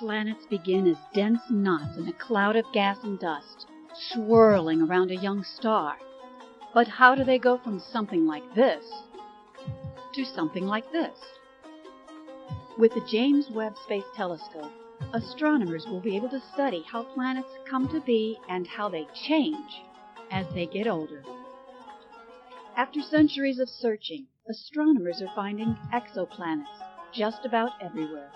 Planets begin as dense knots in a cloud of gas and dust, swirling around a young star. But how do they go from something like this to something like this? With the James Webb Space Telescope, astronomers will be able to study how planets come to be and how they change as they get older. After centuries of searching, astronomers are finding exoplanets just about everywhere,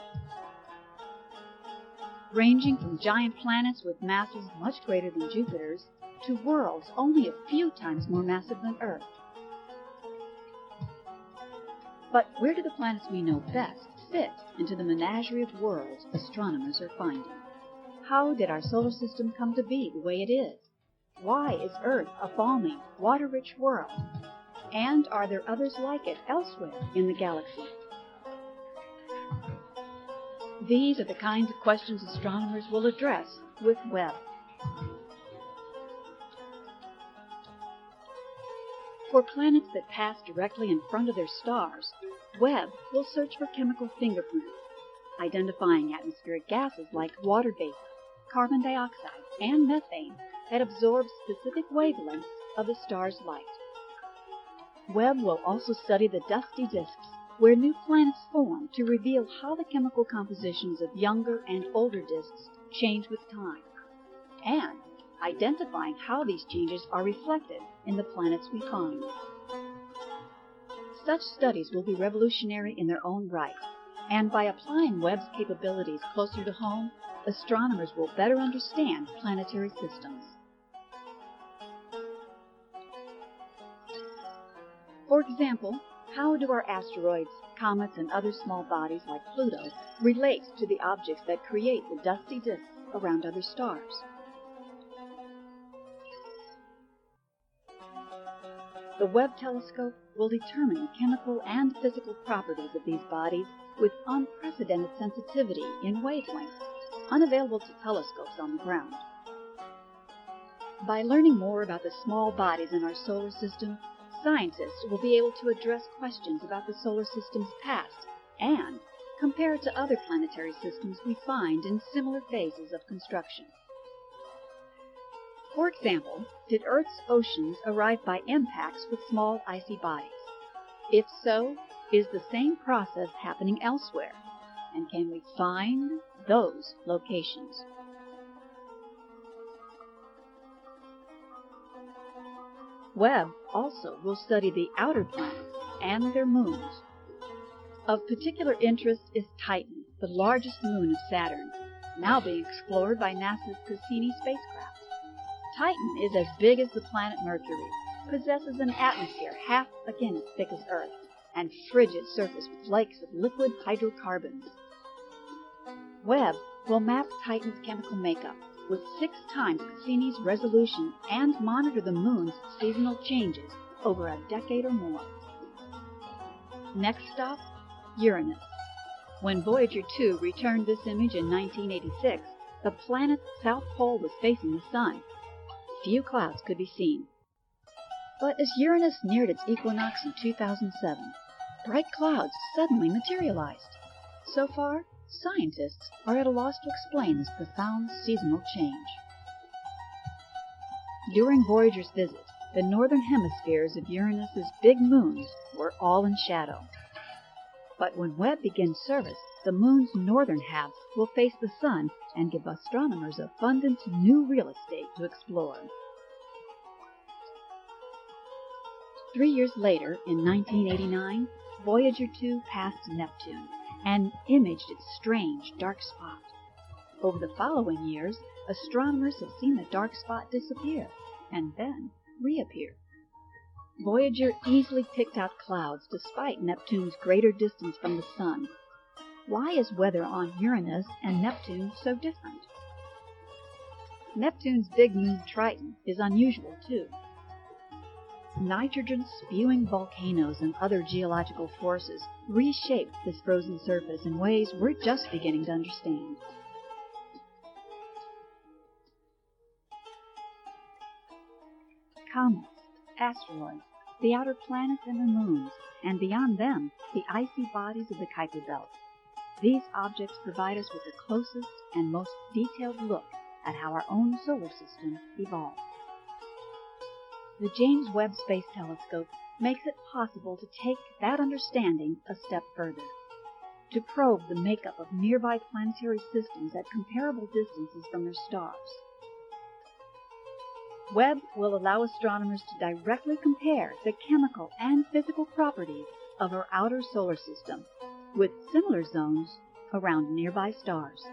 ranging from giant planets with masses much greater than Jupiter's to worlds only a few times more massive than Earth. But where do the planets we know best fit into the menagerie of worlds astronomers are finding? How did our solar system come to be the way it is? Why is Earth a balmy, water-rich world? And are there others like it elsewhere in the galaxy? These are the kinds of questions astronomers will address with Webb. For planets that pass directly in front of their stars, Webb will search for chemical fingerprints, identifying atmospheric gases like water vapor, carbon dioxide, and methane that absorb specific wavelengths of the star's light. Webb will also study the dusty disks where new planets form to reveal how the chemical compositions of younger and older disks change with time, and identifying how these changes are reflected in the planets we find. Such studies will be revolutionary in their own right, and by applying Webb's capabilities closer to home, astronomers will better understand planetary systems. For example, how do our asteroids, comets, and other small bodies like Pluto relate to the objects that create the dusty disks around other stars? The Webb telescope will determine the chemical and physical properties of these bodies with unprecedented sensitivity in wavelengths, unavailable to telescopes on the ground. By learning more about the small bodies in our solar system, scientists will be able to address questions about the solar system's past and compare it to other planetary systems we find in similar phases of construction. For example, did Earth's oceans arrive by impacts with small icy bodies? If so, is the same process happening elsewhere? And can we find those locations? Webb also will study the outer planets and their moons. Of particular interest is Titan, the largest moon of Saturn, now being explored by NASA's Cassini spacecraft. Titan is as big as the planet Mercury, possesses an atmosphere half again as thick as Earth, and frigid surface with lakes of liquid hydrocarbons. Webb will map Titan's chemical makeup with 6 times Cassini's resolution and monitor the moon's seasonal changes over a decade or more. Next stop, Uranus. When Voyager 2 returned this image in 1986, the planet's south pole was facing the sun. Few clouds could be seen. But as Uranus neared its equinox in 2007, bright clouds suddenly materialized. So far, scientists are at a loss to explain this profound seasonal change. During Voyager's visit, the northern hemispheres of Uranus's big moons were all in shadow. But when Webb begins service, the moon's northern halves will face the sun and give astronomers abundant new real estate to explore. 3 years later, in 1989, Voyager 2 passed Neptune and imaged its strange dark spot. Over the following years, astronomers have seen the dark spot disappear and then reappear. Voyager easily picked out clouds despite Neptune's greater distance from the sun. Why is weather on Uranus and Neptune so different? Neptune's big moon Triton is unusual too. Nitrogen-spewing volcanoes and other geological forces reshaped this frozen surface in ways we're just beginning to understand. Comets, asteroids, the outer planets and their moons, and beyond them, the icy bodies of the Kuiper Belt. these objects provide us with the closest and most detailed look at how our own solar system evolved. The James Webb Space Telescope makes it possible to take that understanding a step further, to probe the makeup of nearby planetary systems at comparable distances from their stars. Webb will allow astronomers to directly compare the chemical and physical properties of our outer solar system with similar zones around nearby stars.